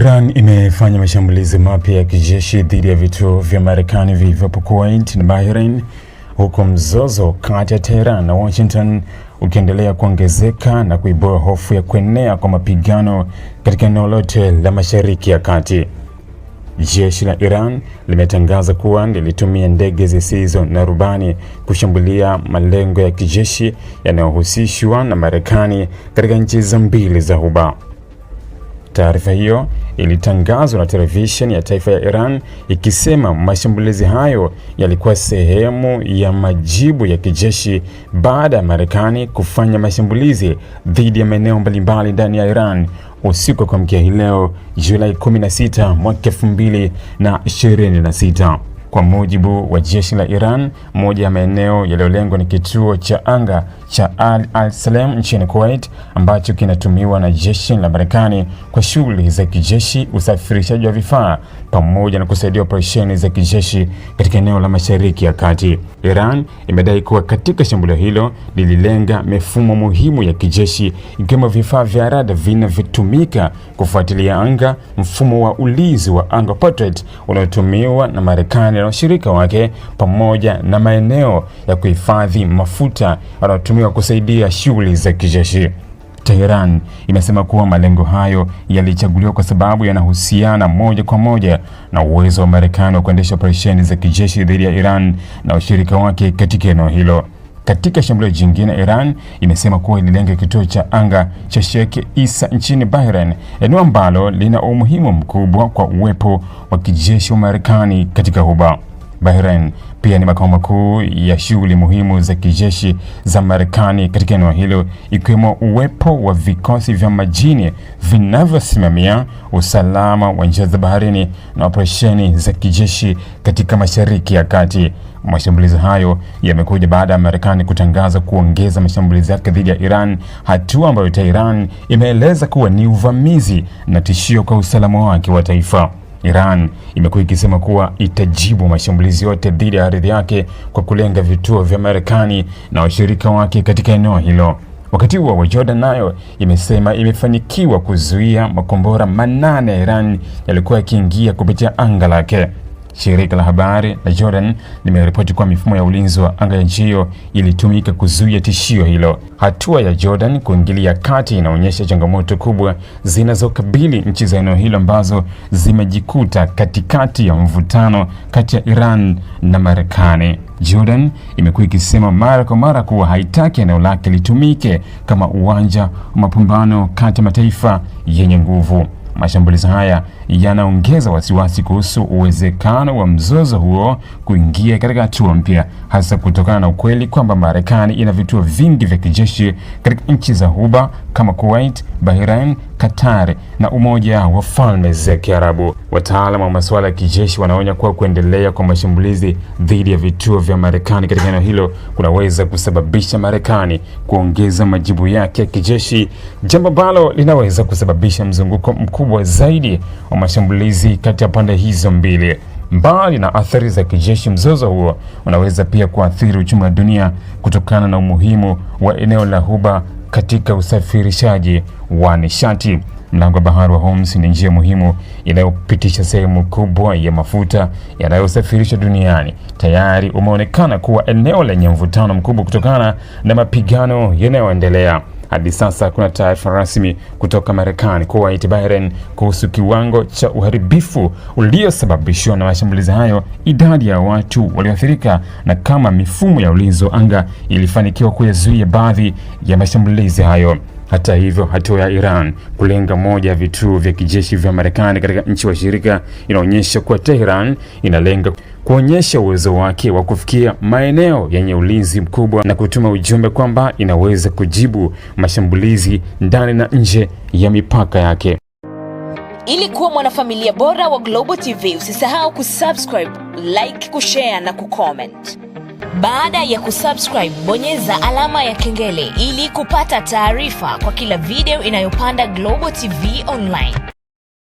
Iran imefanya mashambulizi mapya ya kijeshi dhidi ya vituo vya Marekani vilivyopo Kuwait na Bahrain, huku mzozo kati ya Tehran na Washington ukiendelea kuongezeka na kuibua hofu ya kuenea kwa mapigano katika eneo lote la Mashariki ya Kati. Jeshi la Iran limetangaza kuwa lilitumia ndege zisizo na rubani kushambulia malengo ya kijeshi yanayohusishwa na Marekani katika nchi hizo mbili za Ghuba. Taarifa hiyo ilitangazwa na televisheni ya taifa ya Iran ikisema mashambulizi hayo yalikuwa sehemu ya majibu ya kijeshi baada ya Marekani kufanya mashambulizi dhidi ya maeneo mbalimbali ndani ya Iran usiku wa kuamkia hii leo Julai 16 mwaka 2026. Kwa mujibu wa jeshi la Iran, moja ya maeneo yaliyolengwa ni kituo cha anga cha Al-Salem nchini Kuwait, ambacho kinatumiwa na jeshi la Marekani kwa shughuli za kijeshi, usafirishaji wa vifaa pamoja na kusaidia operesheni za kijeshi katika eneo la Mashariki ya Kati. Iran imedai kuwa katika shambulio hilo lililenga mifumo muhimu ya kijeshi, ikiwemo vifaa vya rada vinavyotumika kufuatilia anga, mfumo wa ulinzi wa anga Patriot unaotumiwa na Marekani na washirika wake, pamoja na maeneo ya kuhifadhi mafuta yanayotumiwa kusaidia shughuli za kijeshi. Tehran imesema kuwa malengo hayo yalichaguliwa kwa sababu yanahusiana moja kwa moja na uwezo wa Marekani wa kuendesha operesheni za kijeshi dhidi ya Iran na washirika wake katika eneo hilo. Katika shambulio jingine, Iran imesema kuwa ililenga kituo cha anga cha Sheikh Issa nchini Bahrain, eneo ambalo lina umuhimu mkubwa kwa uwepo wa kijeshi wa Marekani katika Ghuba. Bahrain pia ni makao makuu ya shughuli muhimu za kijeshi za Marekani katika eneo hilo, ikiwemo uwepo wa vikosi vya majini vinavyosimamia usalama wa njia za baharini na operesheni za kijeshi katika Mashariki ya Kati. Mashambulizi hayo yamekuja baada ya Marekani kutangaza kuongeza mashambulizi yake dhidi ya Iran, hatua ambayo Tehran imeeleza kuwa ni uvamizi na tishio kwa usalama wake wa taifa. Iran imekuwa ikisema kuwa itajibu mashambulizi yote dhidi ya ardhi yake kwa kulenga vituo vya Marekani na washirika wake katika eneo hilo. Wakati huo, Jordan nayo imesema imefanikiwa kuzuia makombora 8 ya Iran yalikuwa yakiingia kupitia anga lake. Shirika la habari la Jordan limeripoti kuwa mifumo ya ulinzi wa anga ya nchi hiyo ilitumika kuzuia tishio hilo. Hatua ya Jordan kuingilia kati inaonyesha changamoto kubwa zinazokabili nchi za eneo hilo ambazo zimejikuta katikati ya mvutano kati ya Iran na Marekani. Jordan imekuwa ikisema mara kwa mara kuwa haitaki eneo lake litumike kama uwanja wa mapambano kati ya mataifa yenye nguvu. Mashambulizi haya yanaongeza wasiwasi kuhusu uwezekano wa mzozo huo kuingia katika hatua mpya, hasa kutokana na ukweli kwamba Marekani ina vituo vingi vya kijeshi katika nchi za Ghuba kama Kuwait, Bahrain, Qatar na Umoja wa Falme za Kiarabu. Wataalamu wa masuala ya kijeshi wanaonya kuwa kuendelea kwa mashambulizi dhidi ya vituo vya Marekani katika eneo hilo kunaweza kusababisha Marekani kuongeza majibu yake ya kijeshi, jambo ambalo linaweza kusababisha mzunguko mkubwa zaidi wa mashambulizi kati ya pande hizo mbili. Mbali na athari za kijeshi, mzozo huo unaweza pia kuathiri uchumi wa dunia kutokana na umuhimu wa eneo la Ghuba katika usafirishaji wa nishati. Mlango wa bahari wa Hormuz ni njia muhimu inayopitisha sehemu kubwa ya mafuta yanayosafirishwa duniani. Tayari umeonekana kuwa eneo lenye mvutano mkubwa kutokana na mapigano yanayoendelea. Hadi sasa kuna taarifa rasmi kutoka Marekani, Kuwait, Bahrain kuhusu kiwango cha uharibifu uliosababishwa na mashambulizi hayo, idadi ya watu walioathirika na kama mifumo ya ulinzi wa anga ilifanikiwa kuyazuia baadhi ya mashambulizi hayo. Hata hivyo, hatua ya Iran kulenga moja ya vituo vya kijeshi vya Marekani katika nchi washirika inaonyesha kuwa Tehran inalenga kuonyesha uwezo wake wa kufikia maeneo yenye ulinzi mkubwa na kutuma ujumbe kwamba inaweza kujibu mashambulizi ndani na nje ya mipaka yake. Ili kuwa mwanafamilia bora wa Global TV, usisahau kusubscribe, like, kushare na kucomment. Baada ya kusubscribe, bonyeza alama ya kengele ili kupata taarifa kwa kila video inayopanda Global TV Online.